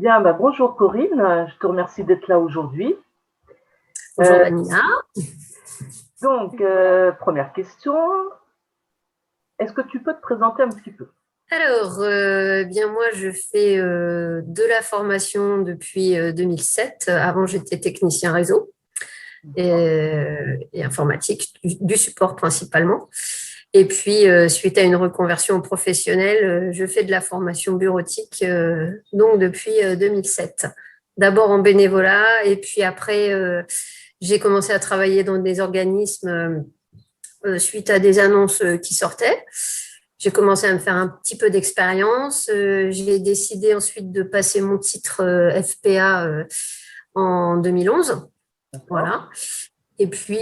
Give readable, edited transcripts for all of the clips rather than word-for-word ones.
Bien, bonjour Corinne, je te remercie d'être là aujourd'hui. Bonjour Vanina. Donc, première question, est-ce que tu peux te présenter un petit peu? Alors, bien moi, je fais de la formation depuis 2007. Avant, j'étais technicien réseau et informatique, du support principalement. Et puis, suite à une reconversion professionnelle, je fais de la formation bureautique donc depuis 2007. D'abord en bénévolat et puis après, j'ai commencé à travailler dans des organismes suite à des annonces qui sortaient. J'ai commencé à me faire un petit peu d'expérience. J'ai décidé ensuite de passer mon titre FPA en 2011. D'accord. Voilà. Et puis,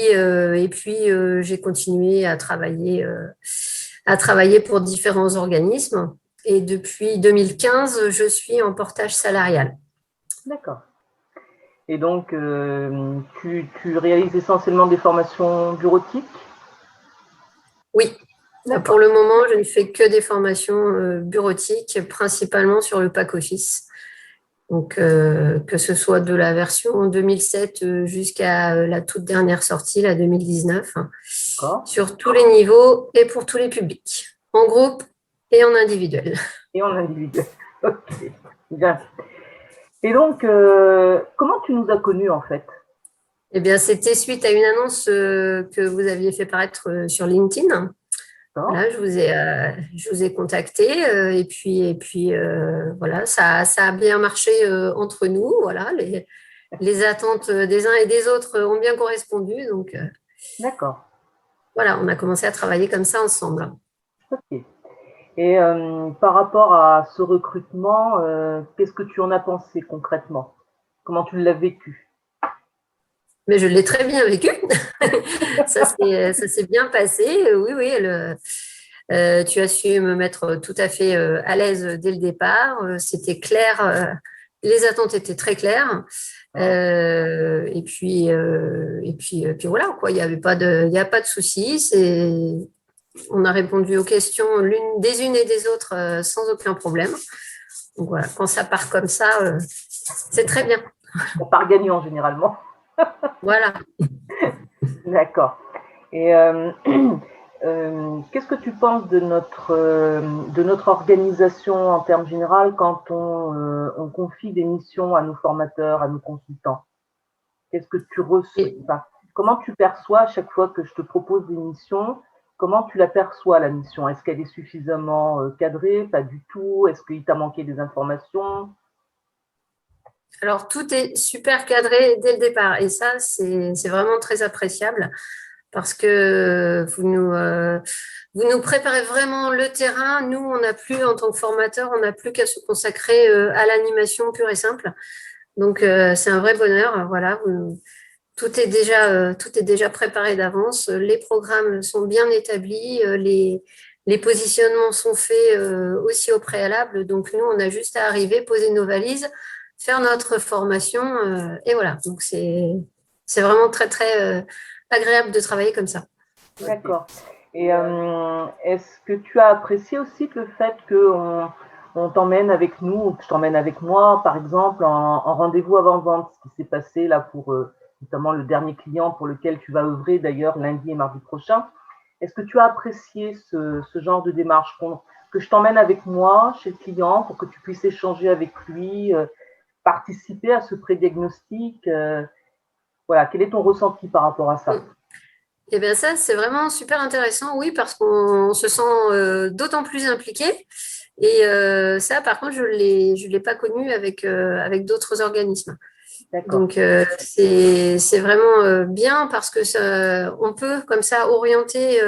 j'ai continué à travailler pour différents organismes. Et depuis 2015, je suis en portage salarial. D'accord. Et donc, tu réalises essentiellement des formations bureautiques? Oui, pour D'accord. le moment, je ne fais que des formations bureautiques, principalement sur le pack office. Donc, que ce soit de la version 2007 jusqu'à la toute dernière sortie, la 2019, hein, D'accord. sur tous les niveaux et pour tous les publics, en groupe et en individuel. Et en individuel. Ok, bien. Et donc, comment tu nous as connus en fait? Eh bien, c'était suite à une annonce que vous aviez fait paraître sur LinkedIn. D'accord. Voilà, je vous ai contacté et puis voilà, ça a bien marché entre nous. Voilà, les attentes des uns et des autres ont bien correspondu. Donc, D'accord. voilà, on a commencé à travailler comme ça ensemble. Ok. Et par rapport à ce recrutement, qu'est-ce que tu en as pensé concrètement? Comment tu l'as vécu? Mais je l'ai très bien vécu. Ça s'est bien passé. Oui, oui. Tu as su me mettre tout à fait à l'aise dès le départ. C'était clair. Les attentes étaient très claires. Et puis voilà, quoi. Il y a pas de souci. On a répondu aux questions des unes et des autres sans aucun problème. Donc voilà, quand ça part comme ça, c'est très bien. On part gagnant généralement. Voilà. D'accord. Et qu'est-ce que tu penses de notre organisation en termes généraux quand on confie des missions à nos formateurs, à nos consultants? Qu'est-ce que tu reçois, Et, enfin, comment tu perçois à chaque fois que je te propose des missions? Comment tu la perçois, la mission? Est-ce qu'elle est suffisamment cadrée? Pas du tout? Est-ce qu'il t'a manqué des informations? alors, tout est super cadré dès le départ. Et ça, c'est vraiment très appréciable parce que vous nous préparez vraiment le terrain. Nous, on n'a plus, en tant que formateur, on n'a plus qu'à se consacrer à l'animation pure et simple. Donc, c'est un vrai bonheur. Voilà, tout est déjà préparé d'avance. Les programmes sont bien établis. Les positionnements sont faits aussi au préalable. Donc, nous, on a juste à arriver, poser nos valises, faire notre formation. Et voilà. Donc, c'est vraiment très, très agréable de travailler comme ça. D'accord. Et est-ce que tu as apprécié aussi le fait qu'on t'emmène avec nous, ou que je t'emmène avec moi, par exemple, en rendez-vous avant-vente, ce qui s'est passé là pour notamment le dernier client pour lequel tu vas œuvrer d'ailleurs lundi et mardi prochain. Est-ce que tu as apprécié ce genre de démarche, que je t'emmène avec moi chez le client pour que tu puisses échanger avec lui, participer à ce pré-diagnostic, voilà, quel est ton ressenti par rapport à ça? Et bien ça, c'est vraiment super intéressant, oui, parce qu'on se sent d'autant plus impliqué. Et ça, par contre, je l'ai pas connu avec d'autres organismes. D'accord. Donc, c'est vraiment bien parce que on peut comme ça orienter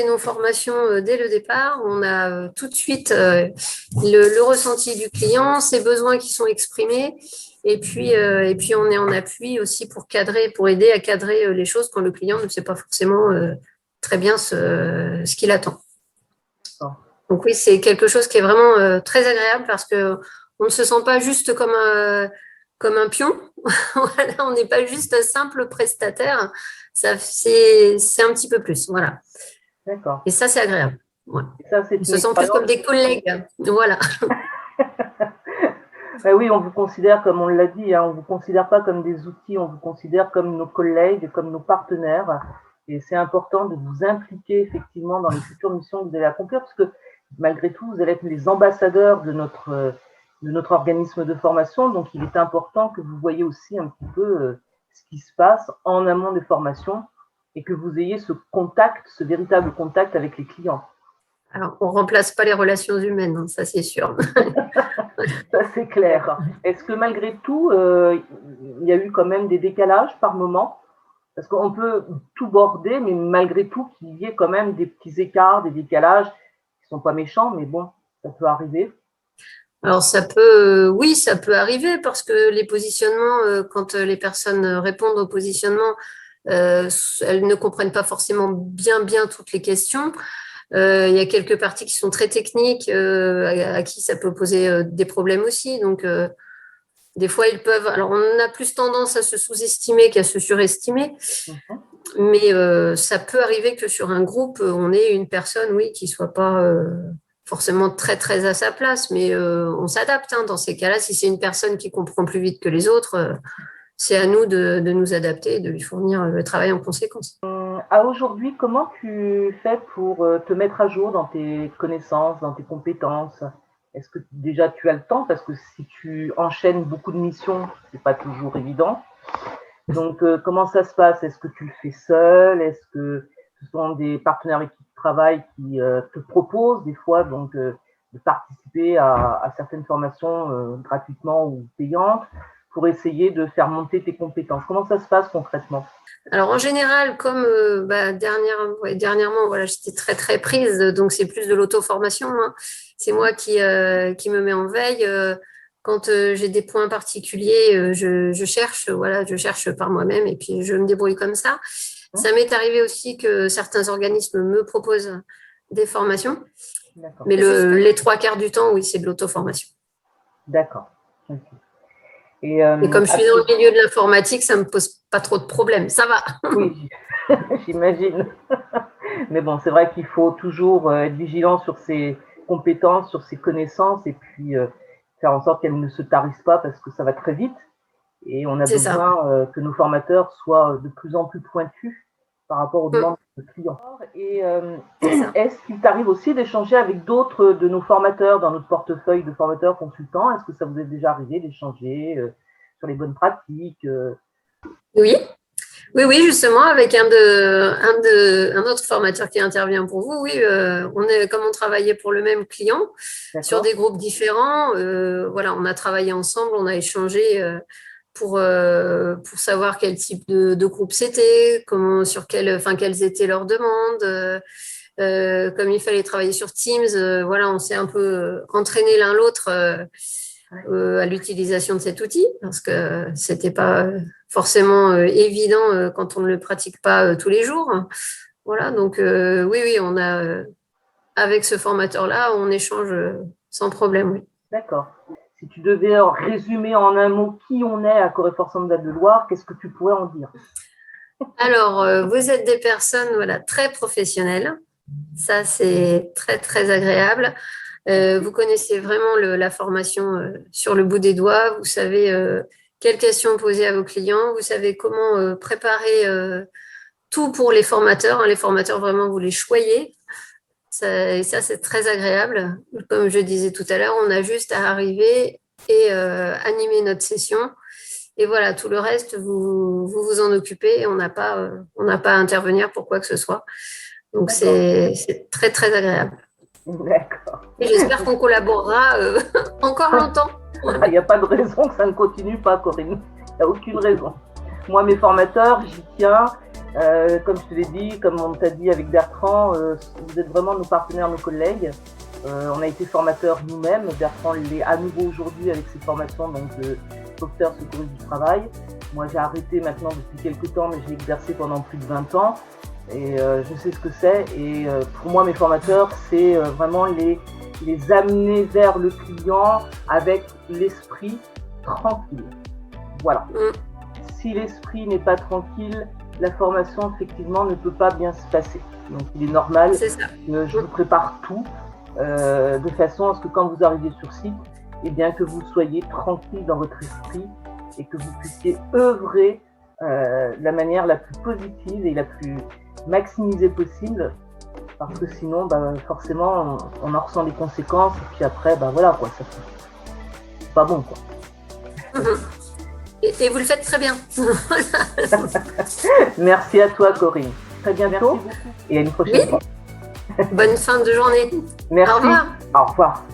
nos formations dès le départ. On a tout de suite le ressenti du client, ses besoins qui sont exprimés. Et puis, on est en appui aussi pour cadrer, pour aider à cadrer les choses quand le client ne sait pas forcément très bien ce qu'il attend. Donc oui, c'est quelque chose qui est vraiment très agréable parce que on ne se sent pas juste comme un pion. Voilà, on n'est pas juste un simple prestataire. C'est un petit peu plus. Voilà. D'accord. Et ça, c'est agréable. Ouais. Et ça, On c'est une se sent plus expérience. comme des collègues. Voilà. Ben oui, on vous considère, comme on l'a dit, hein, on ne vous considère pas comme des outils, on vous considère comme nos collègues, comme nos partenaires. Et c'est important de vous impliquer effectivement dans les futures missions que vous allez accomplir, parce que malgré tout, vous allez être les ambassadeurs de notre organisme de formation. Donc, il est important que vous voyez aussi un petit peu ce qui se passe en amont des formations et que vous ayez ce contact, ce véritable contact avec les clients. Alors, on ne remplace pas les relations humaines, hein, ça c'est sûr. Ça c'est clair. Est-ce que malgré tout, il y a eu quand même des décalages par moment? Parce qu'on peut tout border, mais malgré tout, qu'il y ait quand même des petits écarts, des décalages qui ne sont pas méchants, mais bon, ça peut arriver. Alors, oui, ça peut arriver parce que les positionnements, quand les personnes répondent au positionnement, elles ne comprennent pas forcément bien toutes les questions. Il y a quelques parties qui sont très techniques, à qui ça peut poser des problèmes aussi. Donc, des fois, ils peuvent. Alors, on a plus tendance à se sous-estimer qu'à se surestimer. Mais ça peut arriver que sur un groupe, on ait une personne, oui, qui ne soit pas forcément très à sa place, mais on s'adapte hein, dans ces cas-là. Si c'est une personne qui comprend plus vite que les autres, c'est à nous de nous adapter et de lui fournir le travail en conséquence. À aujourd'hui, comment tu fais pour te mettre à jour dans tes connaissances, dans tes compétences? Est-ce que déjà tu as le temps? Parce que si tu enchaînes beaucoup de missions, c'est pas toujours évident. Donc, comment ça se passe? Est-ce que tu le fais seul? Est-ce que ce sont des partenaires avec qui tu travailles qui te proposent des fois donc, de participer à certaines formations gratuitement ou payantes pour essayer de faire monter tes compétences? Comment ça se passe concrètement? Alors en général, comme dernièrement, voilà, j'étais très prise, donc c'est plus de l'auto-formation. Hein. C'est moi qui me mets en veille. Quand j'ai des points particuliers, je cherche par moi-même et puis je me débrouille comme ça. Ça m'est arrivé aussi que certains organismes me proposent des formations, mais les 3/4 du temps, oui, c'est de l'auto-formation. D'accord. Okay. Et comme je suis dans le milieu de l'informatique, ça ne me pose pas trop de problèmes. Ça va. Oui, j'imagine. Mais bon, c'est vrai qu'il faut toujours être vigilant sur ses compétences, sur ses connaissances et puis faire en sorte qu'elles ne se tarissent pas parce que ça va très vite. Et on a besoin que nos formateurs soient de plus en plus pointus par rapport aux demandes de nos clients. Et est-ce qu'il t'arrive aussi d'échanger avec d'autres de nos formateurs dans notre portefeuille de formateurs consultants? Est-ce que ça vous est déjà arrivé d'échanger sur les bonnes pratiques? Oui, justement, avec un autre formateur qui intervient pour vous. Oui, comme on travaillait pour le même client sur des groupes différents, voilà, on a travaillé ensemble, on a échangé pour savoir quel type de groupe c'était, quelles étaient leurs demandes, comme il fallait travailler sur Teams. Voilà, on s'est un peu entraîné l'un l'autre à l'utilisation de cet outil parce que c'était pas forcément évident quand on ne le pratique pas tous les jours. Voilà, donc oui, on a avec ce formateur-là, on échange sans problème. Oui. D'accord. Si tu devais résumer en un mot qui on est à Coréfort Centre de Loire, qu'est-ce que tu pourrais en dire? Alors, vous êtes des personnes très professionnelles. Ça, c'est très agréable. Vous connaissez vraiment la formation sur le bout des doigts. Vous savez quelles questions poser à vos clients. Vous savez comment préparer tout pour les formateurs. Hein. Les formateurs, vraiment, vous les choyez. Et ça, c'est très agréable. Comme je disais tout à l'heure, on a juste à arriver et animer notre session. Et voilà, tout le reste, vous en occupez et on n'a pas à intervenir pour quoi que ce soit. Donc, c'est très agréable. D'accord. Et j'espère qu'on collaborera encore longtemps. Il n'y a pas de raison que ça ne continue pas, Corinne. Il n'y a aucune raison. Moi, mes formateurs, j'y tiens. Comme je te l'ai dit, comme on t'a dit avec Bertrand, vous êtes vraiment nos partenaires, nos collègues. On a été formateurs nous-mêmes. Bertrand l'est à nouveau aujourd'hui avec ses formations donc, de sauveteur secouriste du travail. Moi, j'ai arrêté maintenant depuis quelques temps, mais j'ai exercé pendant plus de 20 ans. Et je sais ce que c'est. Et pour moi, mes formateurs, c'est vraiment les amener vers le client avec l'esprit tranquille. Voilà. Si l'esprit n'est pas tranquille, la formation, effectivement, ne peut pas bien se passer. Donc, il est normal que je vous prépare tout de façon à ce que quand vous arrivez sur site, et bien que vous soyez tranquille dans votre esprit et que vous puissiez œuvrer de la manière la plus positive et la plus maximisée possible, parce que sinon, forcément, on en ressent les conséquences, et puis après, voilà, quoi, c'est pas bon, quoi. Et vous le faites très bien. Merci à toi, Corinne. Très bientôt, et à une prochaine fois. Bonne fin de journée. Merci. Au revoir. Au revoir.